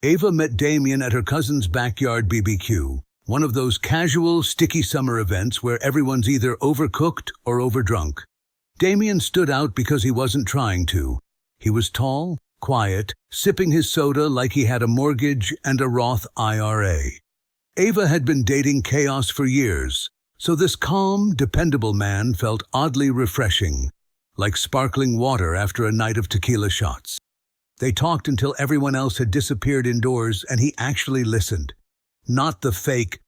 Ava met Damien at her cousin's backyard BBQ, one of those casual, sticky summer events where everyone's either overcooked or overdrunk. Damien stood out because he wasn't trying to. He was tall, quiet, sipping his soda like he had a mortgage and a Roth IRA. Ava had been dating chaos for years, so this calm, dependable man felt oddly refreshing, like sparkling water after a night of tequila shots. They talked until everyone else had disappeared indoors and he actually listened. Not the fake,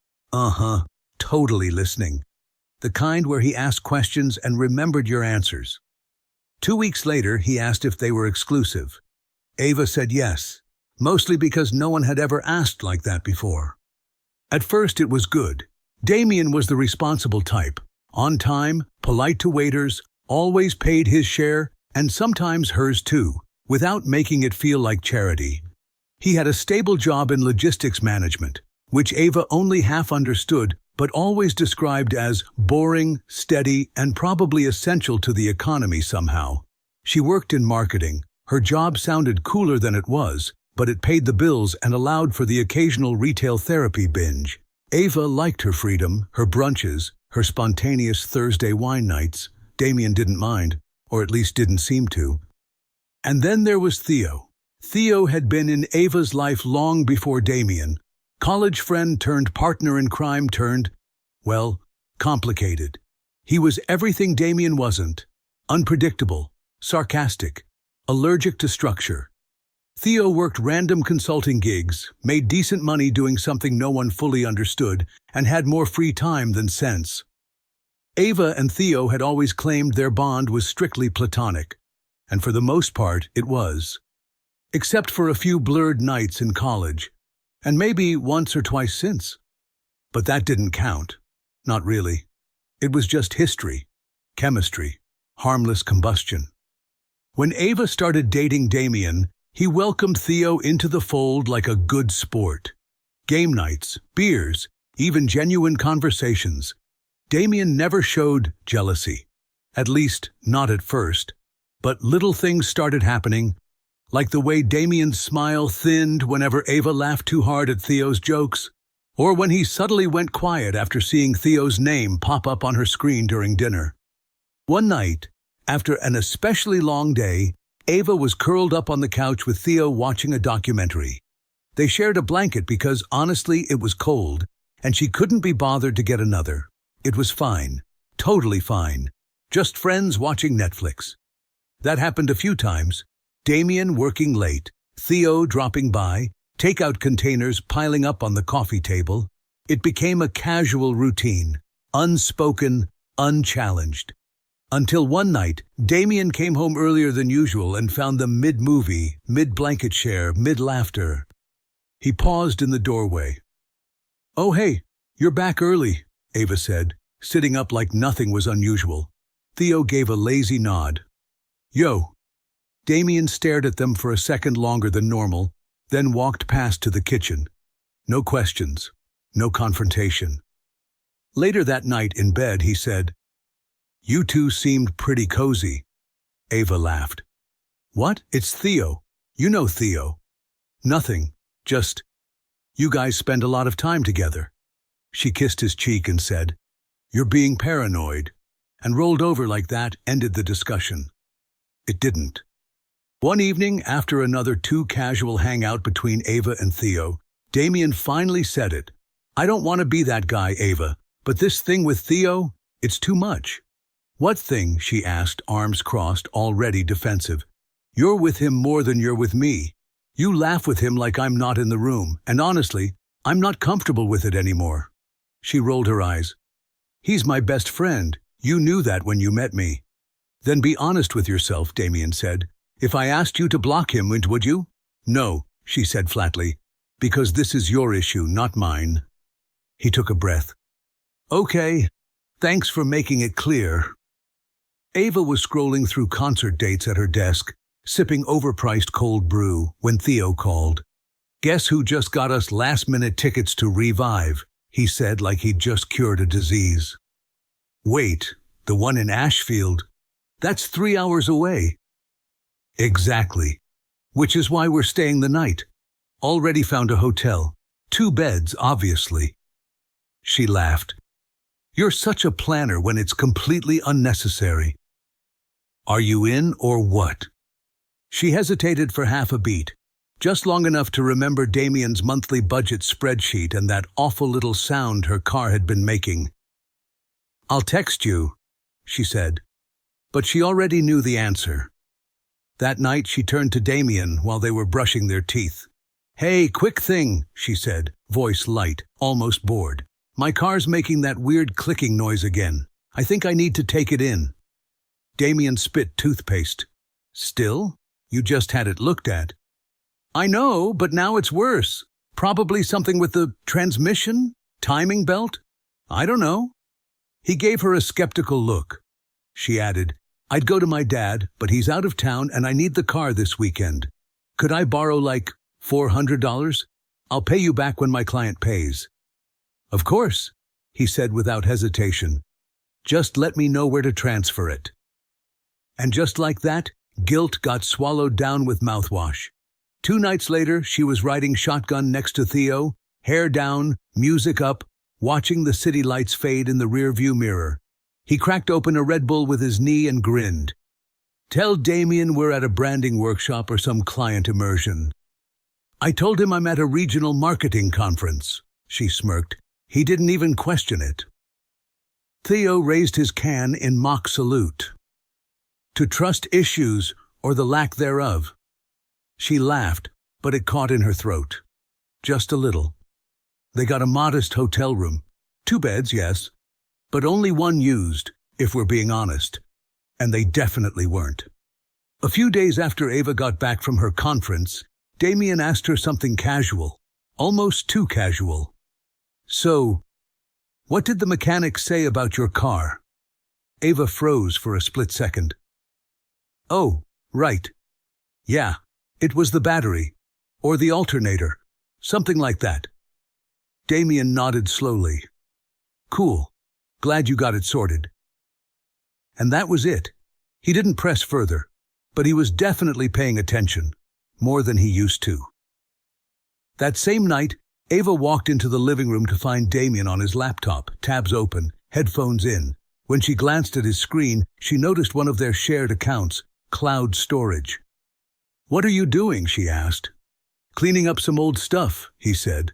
totally listening. The kind where he asked questions and remembered your answers. 2 weeks later, he asked if they were exclusive. Ava said yes, mostly because no one had ever asked like that before. At first it was good. Damien was the responsible type. On time, polite to waiters, always paid his share, and sometimes hers too, without making it feel like charity. He had a stable job in logistics management, which Ava only half understood, but always described as boring, steady, and probably essential to the economy somehow. She worked in marketing. Her job sounded cooler than it was, but it paid the bills and allowed for the occasional retail therapy binge. Ava liked her freedom, her brunches, her spontaneous Thursday wine nights. Damien didn't mind, or at least didn't seem to. And then there was Theo. Theo had been in Ava's life long before Damien. College friend turned partner in crime turned, well, complicated. He was everything Damien wasn't. Unpredictable, sarcastic, allergic to structure. Theo worked random consulting gigs, made decent money doing something no one fully understood, and had more free time than sense. Ava and Theo had always claimed their bond was strictly platonic, and for the most part it was. Except for a few blurred nights in college, and maybe once or twice since. But that didn't count. Not really. It was just history, chemistry, harmless combustion. When Ava started dating Damien, he welcomed Theo into the fold like a good sport. Game nights, beers, even genuine conversations. Damien never showed jealousy. At least, not at first. But little things started happening, like the way Damien's smile thinned whenever Ava laughed too hard at Theo's jokes, or when he suddenly went quiet after seeing Theo's name pop up on her screen during dinner. One night, after an especially long day, Ava was curled up on the couch with Theo watching a documentary. They shared a blanket because, honestly, it was cold, and she couldn't be bothered to get another. It was fine. Totally fine. Just friends watching Netflix. That happened a few times. Damien working late, Theo dropping by, takeout containers piling up on the coffee table. It became a casual routine, unspoken, unchallenged. Until one night, Damien came home earlier than usual and found them mid-movie, mid-blanket share, mid-laughter. He paused in the doorway. "Oh, hey, you're back early," Ava said, sitting up like nothing was unusual. Theo gave a lazy nod. "Yo." Damien stared at them for a second longer than normal, then walked past to the kitchen. No questions, no confrontation. Later that night in bed, he said, "You two seemed pretty cozy." Ava laughed. "What? It's Theo. You know Theo." "Nothing. Just, you guys spend a lot of time together." She kissed his cheek and said, "You're being paranoid," and rolled over like that ended the discussion. It didn't. One evening, after another too casual hangout between Ava and Theo, Damien finally said it. "I don't want to be that guy, Ava, but this thing with Theo, it's too much." "What thing?" she asked, arms crossed, already defensive. "You're with him more than you're with me. You laugh with him like I'm not in the room, and honestly, I'm not comfortable with it anymore." She rolled her eyes. "He's my best friend. You knew that when you met me." "Then be honest with yourself," Damien said. "If I asked you to block him, would you?" "No," she said flatly, "because this is your issue, not mine." He took a breath. "Okay, thanks for making it clear." Ava was scrolling through concert dates at her desk, sipping overpriced cold brew, when Theo called. "Guess who just got us last-minute tickets to Revive?" he said like he'd just cured a disease. "Wait, the one in Ashfield? That's 3 hours away." "Exactly. Which is why we're staying the night." Already found a hotel. 2 beds, obviously. She laughed. You're such a planner when it's completely unnecessary. Are you in or what? She hesitated for half a beat, just long enough to remember Damien's monthly budget spreadsheet and that awful little sound her car had been making. I'll text you, she said. But she already knew the answer. That night she turned to Damien while they were brushing their teeth. Hey, quick thing, she said, voice light, almost bored. My car's making that weird clicking noise again. I think I need to take it in. Damien spit toothpaste. Still? You just had it looked at. I know, but now it's worse. Probably something with the transmission? Timing belt? I don't know. He gave her a skeptical look. She added, I'd go to my dad, but he's out of town and I need the car this weekend. Could I borrow like $400? I'll pay you back when my client pays. Of course, he said without hesitation. Just let me know where to transfer it. And just like that, guilt got swallowed down with mouthwash. 2 nights later, she was riding shotgun next to Theo, hair down, music up, watching the city lights fade in the rearview mirror. He cracked open a Red Bull with his knee and grinned. Tell Damien we're at a branding workshop or some client immersion. I told him I'm at a regional marketing conference, she smirked. He didn't even question it. Theo raised his can in mock salute. To trust issues or the lack thereof. She laughed, but it caught in her throat. Just a little. They got a modest hotel room. 2 beds, yes, but only 1 used, if we're being honest. And they definitely weren't. A few days after Ava got back from her conference, Damien asked her something casual, almost too casual. So, what did the mechanic say about your car? Ava froze for a split second. Oh, right. Yeah, it was the battery, or the alternator, something like that. Damien nodded slowly. Cool. Glad you got it sorted. And that was it. He didn't press further, but he was definitely paying attention, more than he used to. That same night, Ava walked into the living room to find Damien on his laptop, tabs open, headphones in. When she glanced at his screen, she noticed one of their shared accounts, cloud storage. What are you doing? She asked. Cleaning up some old stuff, he said.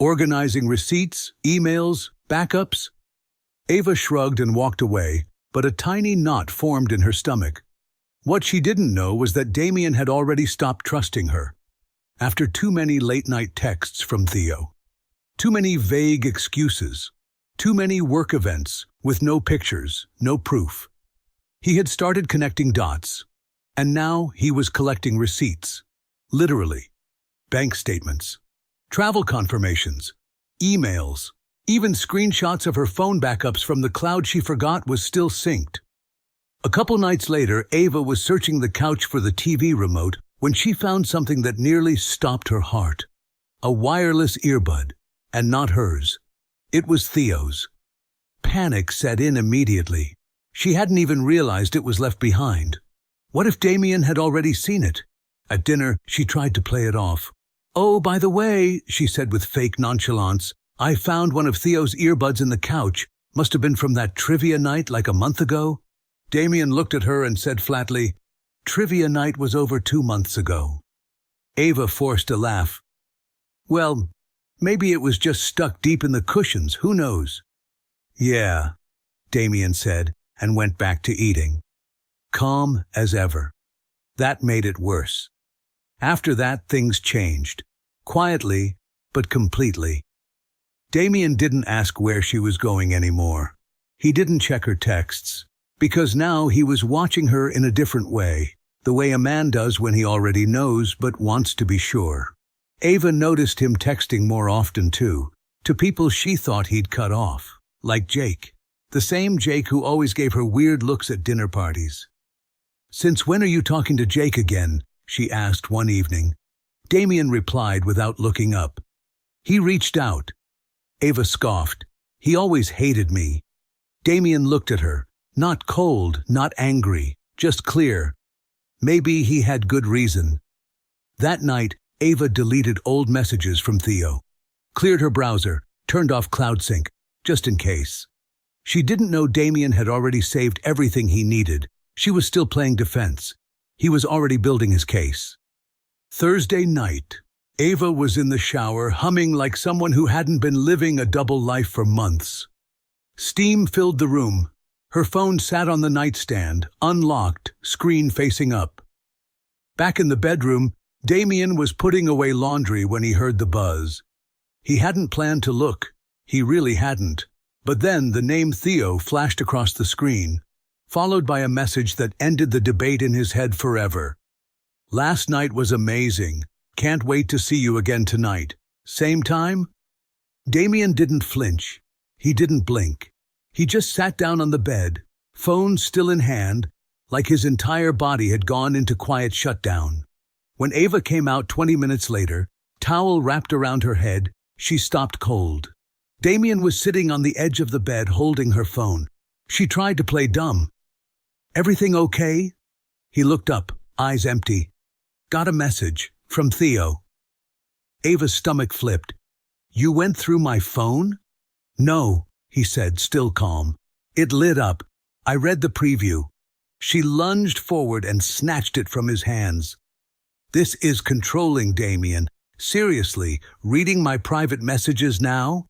Organizing receipts, emails, backups. Ava shrugged and walked away, but a tiny knot formed in her stomach. What she didn't know was that Damien had already stopped trusting her. After too many late-night texts from Theo. Too many vague excuses. Too many work events with no pictures, no proof. He had started connecting dots, and now he was collecting receipts. Literally. Bank statements. Travel confirmations. Emails. Even screenshots of her phone backups from the cloud she forgot was still synced. A couple nights later, Ava was searching the couch for the TV remote when she found something that nearly stopped her heart. A wireless earbud, and not hers. It was Theo's. Panic set in immediately. She hadn't even realized it was left behind. What if Damien had already seen it? At dinner, she tried to play it off. Oh, by the way, she said with fake nonchalance, I found one of Theo's earbuds in the couch. Must have been from that trivia night like a month ago. Damien looked at her and said flatly, Trivia night was over 2 months ago. Ava forced a laugh. Well, maybe it was just stuck deep in the cushions, who knows? Yeah, Damien said, and went back to eating. Calm as ever. That made it worse. After that, things changed. Quietly, but completely. Damien didn't ask where she was going anymore. He didn't check her texts, because now he was watching her in a different way, the way a man does when he already knows but wants to be sure. Ava noticed him texting more often too, to people she thought he'd cut off, like Jake, the same Jake who always gave her weird looks at dinner parties. Since when are you talking to Jake again? She asked one evening. Damien replied without looking up. He reached out. Ava scoffed. He always hated me. Damien looked at her, not cold, not angry, just clear. Maybe he had good reason. That night, Ava deleted old messages from Theo, cleared her browser, turned off CloudSync, just in case. She didn't know Damien had already saved everything he needed. She was still playing defense. He was already building his case. Thursday night. Ava was in the shower, humming like someone who hadn't been living a double life for months. Steam filled the room. Her phone sat on the nightstand, unlocked, screen facing up. Back in the bedroom, Damien was putting away laundry when he heard the buzz. He hadn't planned to look. He really hadn't. But then the name Theo flashed across the screen, followed by a message that ended the debate in his head forever. Last night was amazing. Can't wait to see you again tonight. Same time? Damien didn't flinch. He didn't blink. He just sat down on the bed, phone still in hand, like his entire body had gone into quiet shutdown. When Ava came out 20 minutes later, towel wrapped around her head, she stopped cold. Damien was sitting on the edge of the bed holding her phone. She tried to play dumb. "Everything okay?" He looked up, eyes empty. "Got a message, from Theo." Ava's stomach flipped. "You went through my phone?" "No," he said, still calm. "It lit up. I read the preview." She lunged forward and snatched it from his hands. "This is controlling, Damien. Seriously, reading my private messages now?"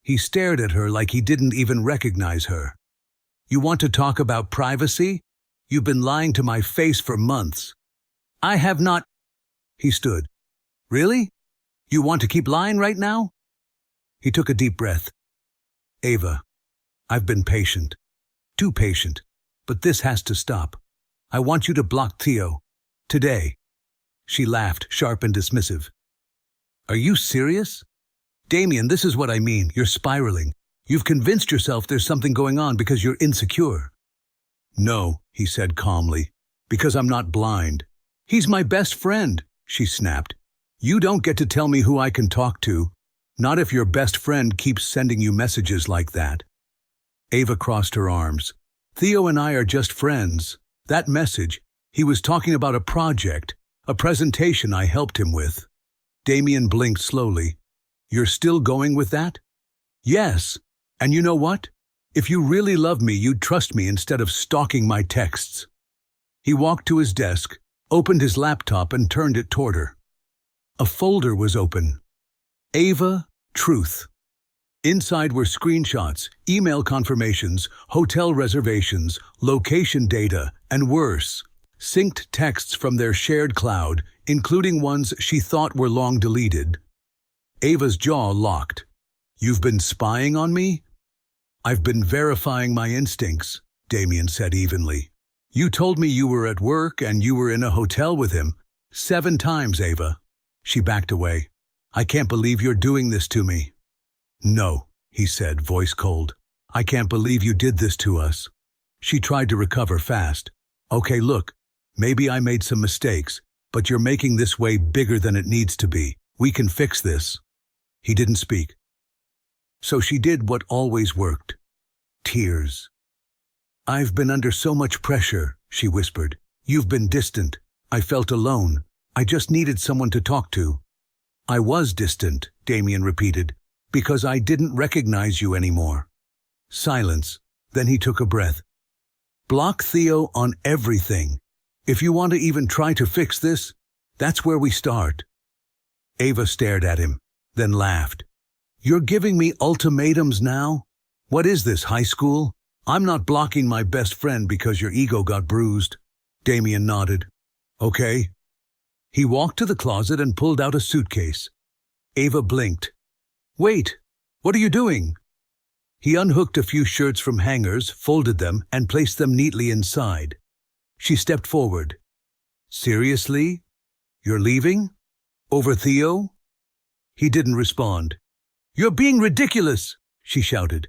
He stared at her like he didn't even recognize her. "You want to talk about privacy? You've been lying to my face for months." "I have not." He stood. "Really? You want to keep lying right now?" He took a deep breath. "Ava, I've been patient. Too patient. But this has to stop. I want you to block Theo. Today." She laughed, sharp and dismissive. "Are you serious?" "Damien, this is what I mean. You're spiraling. You've convinced yourself there's something going on because you're insecure." "No," he said calmly, "because I'm not blind." "He's my best friend," she snapped. "You don't get to tell me who I can talk to. Not if your best friend keeps sending you messages like that." Ava crossed her arms. "Theo and I are just friends. That message, he was talking about a project, a presentation I helped him with." Damien blinked slowly. "You're still going with that?" "Yes. And you know what? If you really love me, you'd trust me instead of stalking my texts." He walked to his desk, opened his laptop and turned it toward her. A folder was open. Ava, Truth. Inside were screenshots, email confirmations, hotel reservations, location data, and worse, synced texts from their shared cloud, including ones she thought were long deleted. Ava's jaw locked. "You've been spying on me?" "I've been verifying my instincts," Damien said evenly. "You told me you were at work and you were in a hotel with him. 7 times, Ava." She backed away. "I can't believe you're doing this to me." "No," he said, voice cold. "I can't believe you did this to us." She tried to recover fast. "Okay, look, maybe I made some mistakes, but you're making this way bigger than it needs to be. We can fix this." He didn't speak. So she did what always worked. Tears. "I've been under so much pressure," she whispered. "You've been distant. I felt alone. I just needed someone to talk to." "I was distant," Damien repeated, "because I didn't recognize you anymore." Silence. Then he took a breath. "Block Theo on everything. If you want to even try to fix this, that's where we start." Ava stared at him, then laughed. "You're giving me ultimatums now? What is this, high school? I'm not blocking my best friend because your ego got bruised." Damien nodded. "Okay." He walked to the closet and pulled out a suitcase. Ava blinked. "Wait, what are you doing?" He unhooked a few shirts from hangers, folded them, and placed them neatly inside. She stepped forward. "Seriously? You're leaving? Over Theo?" He didn't respond. "You're being ridiculous," she shouted.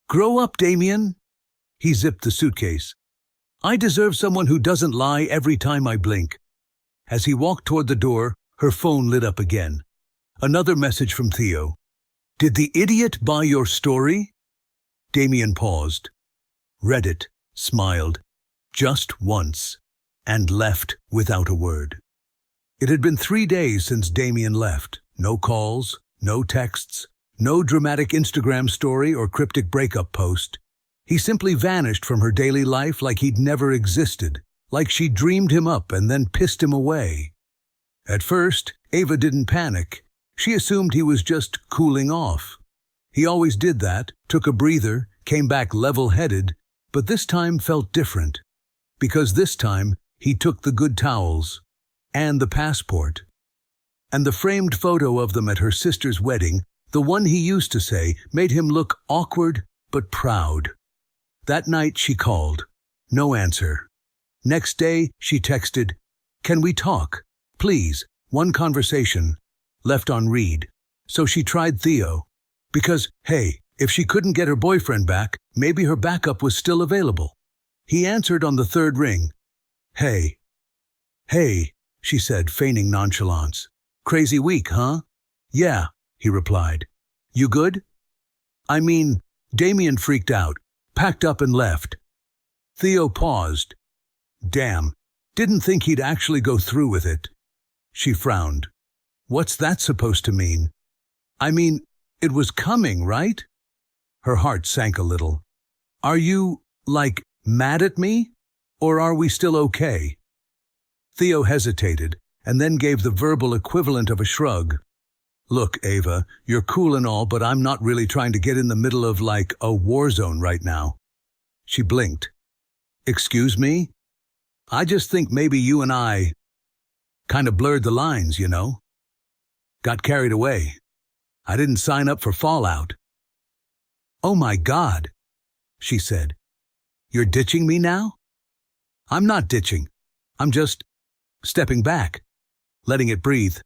"Grow up, Damien." He zipped the suitcase. "I deserve someone who doesn't lie every time I blink." As he walked toward the door, her phone lit up again. Another message from Theo. "Did the idiot buy your story?" Damien paused, read it, smiled, just once, and left without a word. It had been 3 days since Damien left. No calls, no texts, no dramatic Instagram story or cryptic breakup post. He simply vanished from her daily life like he'd never existed, like she dreamed him up and then pissed him away. At first, Ava didn't panic. She assumed he was just cooling off. He always did that, took a breather, came back level-headed, but this time felt different. Because this time, he took the good towels, and the passport, and the framed photo of them at her sister's wedding, the one he used to say, made him look awkward but proud. That night she called. No answer. Next day she texted, "Can we talk? Please, one conversation." Left on read. So she tried Theo. Because, hey, if she couldn't get her boyfriend back, maybe her backup was still available. He answered on the third ring. "Hey." "Hey," she said, feigning nonchalance. "Crazy week, huh?" "Yeah," he replied. "You good?" "I mean," Damien freaked out, packed up and left. Theo paused. Damn, didn't think he'd actually go through with it. She frowned. "What's that supposed to mean?" "I mean, it was coming, right?" Her heart sank a little. "Are you, like, mad at me? Or are we still okay?" Theo hesitated, and then gave the verbal equivalent of a shrug. "Look, Ava, you're cool and all, but I'm not really trying to get in the middle of, like, a war zone right now." She blinked. "Excuse me? I just think maybe you and I kind of blurred the lines, you know? Got carried away. I didn't sign up for fallout." "Oh my God," she said. "You're ditching me now?" "I'm not ditching. I'm just stepping back, letting it breathe.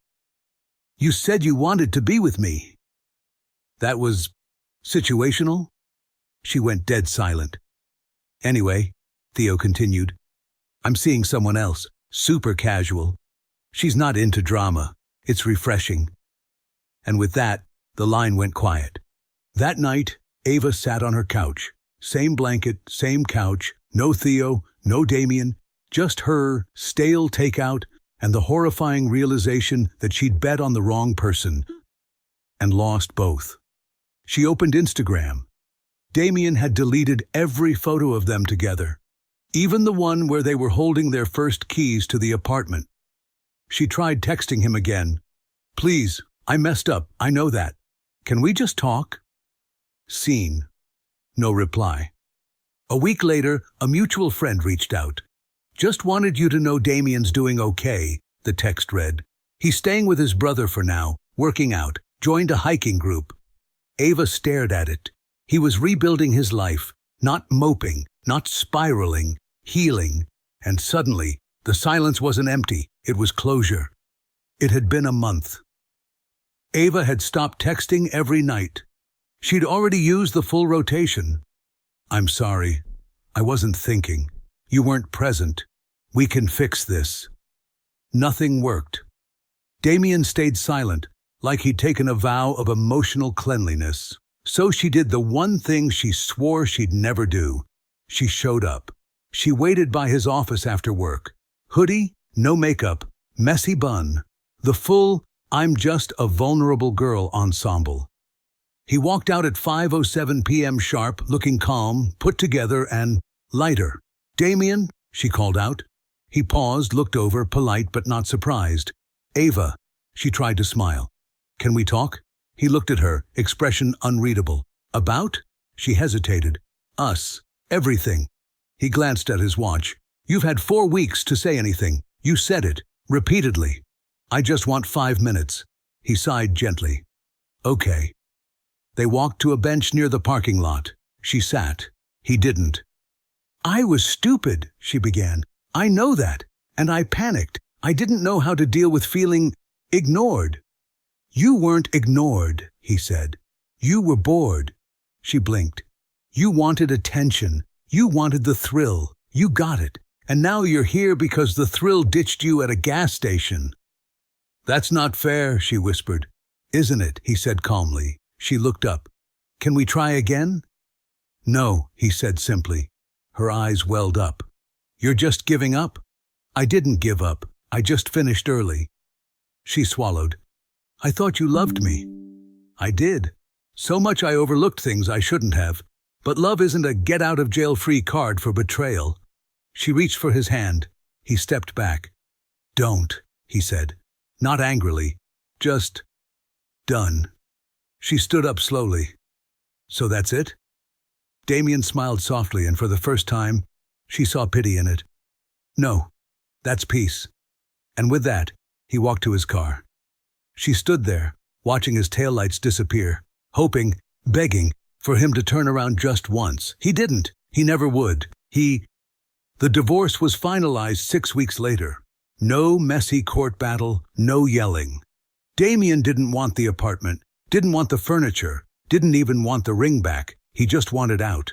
You said you wanted to be with me." "That was situational?" She went dead silent. "Anyway," Theo continued, "I'm seeing someone else, super casual. She's not into drama. It's refreshing." And with that, the line went quiet. That night, Ava sat on her couch. Same blanket, same couch, no Theo, no Damien, just her, stale takeout, and the horrifying realization that she'd bet on the wrong person and lost both. She opened Instagram. Damien had deleted every photo of them together, even the one where they were holding their first keys to the apartment. She tried texting him again. "Please, I messed up, I know that. Can we just talk?" Seen. No reply. A week later, a mutual friend reached out. "Just wanted you to know Damien's doing okay," the text read. "He's staying with his brother for now, working out, joined a hiking group." Ava stared at it. He was rebuilding his life, not moping, not spiraling, healing. And suddenly, the silence wasn't empty, it was closure. It had been a month. Ava had stopped texting every night. She'd already used the full rotation. "I'm sorry. I wasn't thinking. You weren't present. We can fix this." Nothing worked. Damien stayed silent, like he'd taken a vow of emotional cleanliness. So she did the one thing she swore she'd never do. She showed up. She waited by his office after work. Hoodie, no makeup, messy bun. The full, "I'm just a vulnerable girl" ensemble. He walked out at 5:07 p.m. sharp, looking calm, put together, and lighter. "Damien," she called out. He paused, looked over, polite but not surprised. "Ava," she tried to smile. "Can we talk?" He looked at her, expression unreadable. "About?" She hesitated. "Us. Everything." He glanced at his watch. "You've had 4 weeks to say anything. You said it. Repeatedly. I just want 5 minutes." He sighed gently. "Okay." They walked to a bench near the parking lot. She sat. He didn't. "I was stupid," she began. "I know that. And I panicked. I didn't know how to deal with feeling ignored." "You weren't ignored," he said. "You were bored." She blinked. "You wanted attention. You wanted the thrill. You got it. And now you're here because the thrill ditched you at a gas station." "That's not fair," she whispered. "Isn't it?" he said calmly. She looked up. "Can we try again?" "No," he said simply. Her eyes welled up. "You're just giving up?" "I didn't give up. I just finished early." She swallowed. I thought you loved me. I did. So much I overlooked things I shouldn't have. But love isn't a get-out-of-jail-free card for betrayal. She reached for his hand. He stepped back. Don't, he said. Not angrily. Just done. She stood up slowly. So that's it? Damien smiled softly, and for the first time, she saw pity in it. No, that's peace. And with that, he walked to his car. She stood there, watching his taillights disappear, hoping, begging, for him to turn around just once. He didn't. He never would. The divorce was finalized 6 weeks later. No messy court battle, no yelling. Damien didn't want the apartment, didn't want the furniture, didn't even want the ring back. He just wanted out.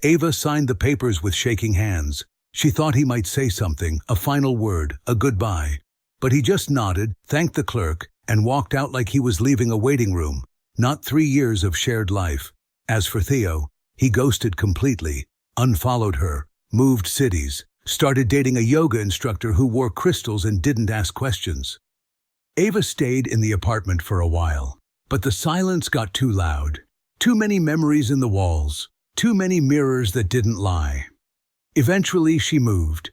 Ava signed the papers with shaking hands. She thought he might say something, a final word, a goodbye. But he just nodded, thanked the clerk, and walked out like he was leaving a waiting room. Not 3 years of shared life. As for Theo, he ghosted completely, unfollowed her, moved cities, started dating a yoga instructor who wore crystals and didn't ask questions. Ava stayed in the apartment for a while, but the silence got too loud. Too many memories in the walls, too many mirrors that didn't lie. Eventually she moved.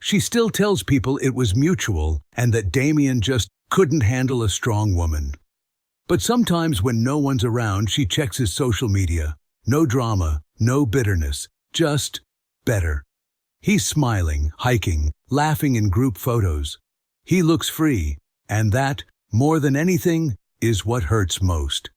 She still tells people it was mutual and that Damien just couldn't handle a strong woman. But sometimes when no one's around, she checks his social media. No drama, no bitterness, just better. He's smiling, hiking, laughing in group photos. He looks free, and that, more than anything, is what hurts most.